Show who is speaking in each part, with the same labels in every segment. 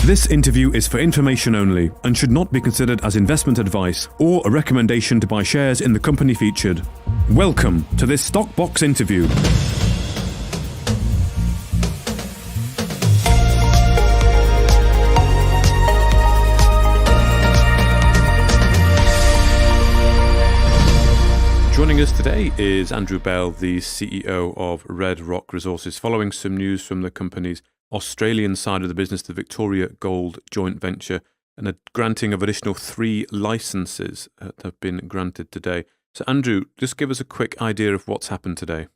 Speaker 1: This interview is for information only and should not be considered as investment advice or a recommendation to buy shares in the company featured. Welcome to this Stock Box interview. Joining us today is Andrew Bell, the CEO of Red Rock Resources, following some news from the company's Australian side of the business, the Victoria Gold joint venture, and a granting of additional 3 licenses that have been granted today. So Andrew, just give us a quick idea of what's happened today.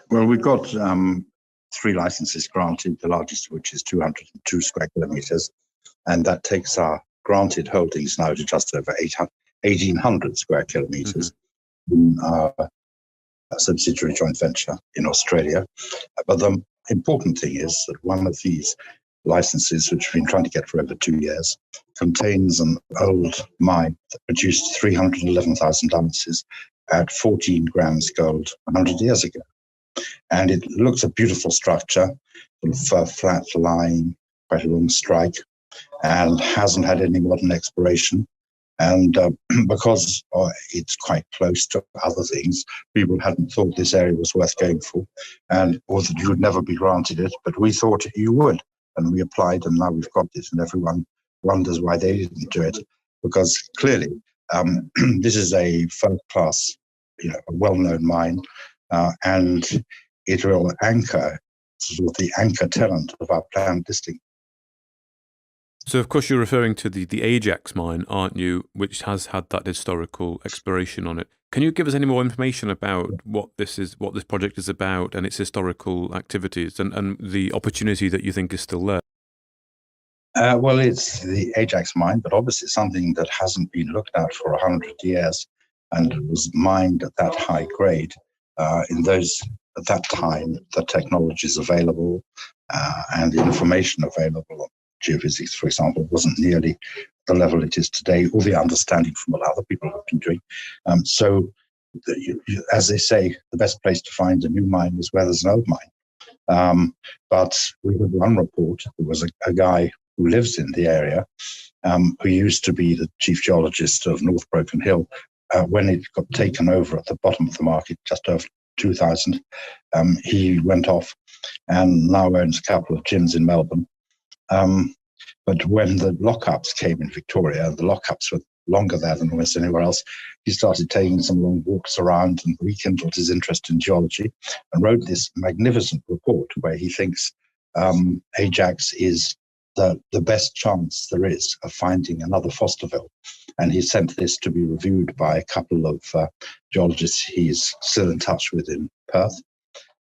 Speaker 2: Well, we've got 3 licenses granted, the largest of which is 202 square kilometres, and that takes our granted holdings now to just over 1,800 square kilometres in our subsidiary joint venture in Australia. But the important thing is that one of these licenses, which we've been trying to get for over 2 years, contains an old mine that produced 311,000 ounces at 14 grams gold 100 years ago. And it looks a beautiful structure, sort of flat lying, quite a long strike, and hasn't had any modern exploration. And because it's quite close to other things, people hadn't thought this area was worth going for, or that you would never be granted it, but we thought you would. And we applied, and now we've got it, and everyone wonders why they didn't do it, because clearly this is a first-class, a well-known mine, and it will anchor, sort of the anchor tenant of our planned listing.
Speaker 1: So, of course, you're referring to the Ajax Mine, aren't you, which has had that historical exploration on it. Can you give us any more information about what this project is about and its historical activities and the opportunity that you think is still there?
Speaker 2: Well, it's the Ajax Mine, but obviously something that hasn't been looked at for 100 years and was mined at that high grade. At that time, the technologies available and the information available, geophysics, for example, wasn't nearly the level it is today, or the understanding from what other people have been doing. As they say, the best place to find a new mine is where there's an old mine. But we had one report. There was a guy who lives in the area, who used to be the chief geologist of North Broken Hill. When it got taken over at the bottom of the market, just over 2000, he went off and now owns a couple of gyms in Melbourne. But when the lockups came in Victoria, the lockups were longer there than almost anywhere else, he started taking some long walks around and rekindled his interest in geology and wrote this magnificent report where he thinks Ajax is the best chance there is of finding another Fosterville. And he sent this to be reviewed by a couple of geologists he's still in touch with in Perth.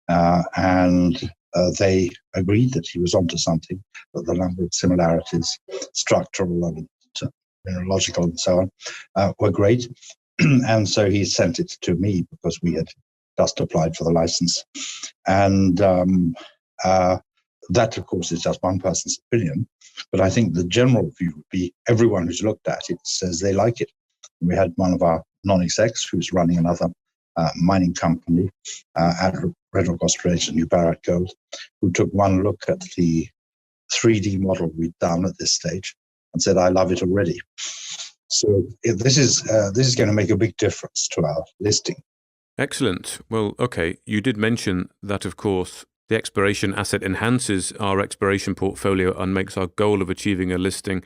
Speaker 2: And they agreed that he was onto something, that the number of similarities, structural and mineralogical and so on, were great. And so he sent it to me because we had just applied for the license. And that, of course, is just one person's opinion. But I think the general view would be everyone who's looked at it says they like it. We had one of our non-execs who's running another mining company at Red Rock Australia, New Barrett Gold, who took one look at the 3D model we'd done at this stage and said, "I love it already." So this is going to make a big difference to our listing.
Speaker 1: Excellent. Well, okay, you did mention that, of course, the exploration asset enhances our exploration portfolio and makes our goal of achieving a listing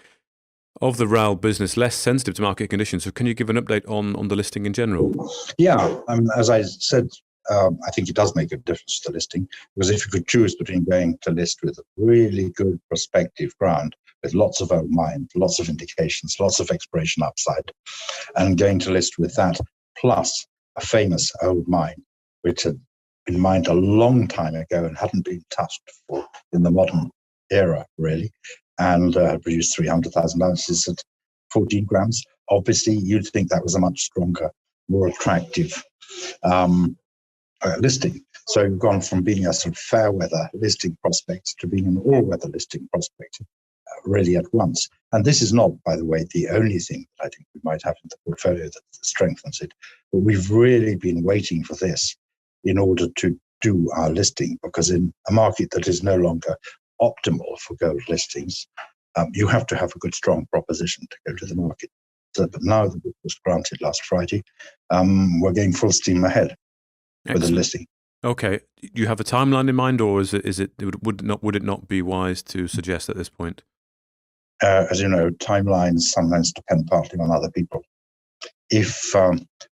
Speaker 1: of the RAL business less sensitive to market conditions. So can you give an update on the listing in general?
Speaker 2: Yeah, as I said, I think it does make a difference to the listing, because if you could choose between going to list with a really good prospective ground, with lots of old mines, lots of indications, lots of exploration upside, and going to list with that, plus a famous old mine, which had been mined a long time ago and hadn't been touched before in the modern era, really, and produced 300,000 ounces at 14 grams. Obviously, you'd think that was a much stronger, more attractive listing. So you've gone from being a sort of fair weather listing prospect to being an all weather listing prospect, really at once. And this is not, by the way, the only thing that I think we might have in the portfolio that strengthens it. But we've really been waiting for this in order to do our listing, because in a market that is no longer optimal for gold listings, you have to have a good, strong proposition to go to the market. So, but now that it was granted last Friday, we're going full steam ahead with the listing.
Speaker 1: Okay, do you have a timeline in mind, or would it not be wise to suggest at this point?
Speaker 2: As you know, timelines sometimes depend partly on other people. If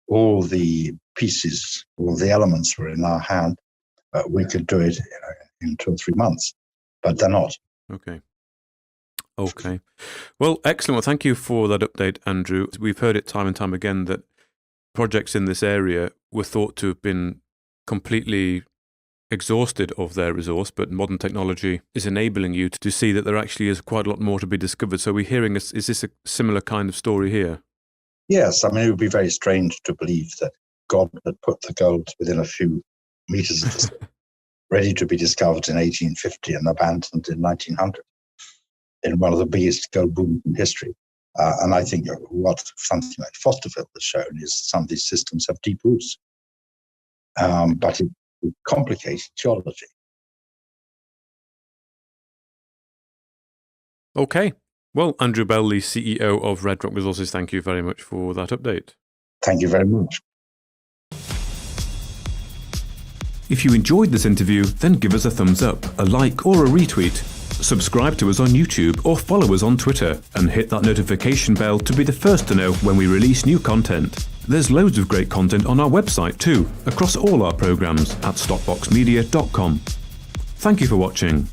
Speaker 2: all the pieces, all the elements were in our hand, we could do it in 2 or 3 months, but they're not.
Speaker 1: Okay. Well, excellent. Well, thank you for that update, Andrew. We've heard it time and time again that projects in this area were thought to have been completely exhausted of their resource, but modern technology is enabling you to see that there actually is quite a lot more to be discovered. So we're hearing, is this a similar kind of story here?
Speaker 2: Yes, I mean, it would be very strange to believe that God had put the gold within a few meters of the sea, ready to be discovered in 1850 and abandoned in 1900, in one of the biggest gold booms in history. And I think what something like Fosterville has shown is some of these systems have deep roots, but it complicates geology.
Speaker 1: Okay. Well, Andrew Bell, the CEO of Red Rock Resources, thank you very much for that update.
Speaker 2: Thank you very much.
Speaker 1: If you enjoyed this interview, then give us a thumbs up, a like or a retweet. Subscribe to us on YouTube or follow us on Twitter and hit that notification bell to be the first to know when we release new content. There's loads of great content on our website too, across all our programs at stopboxmedia.com. Thank you for watching.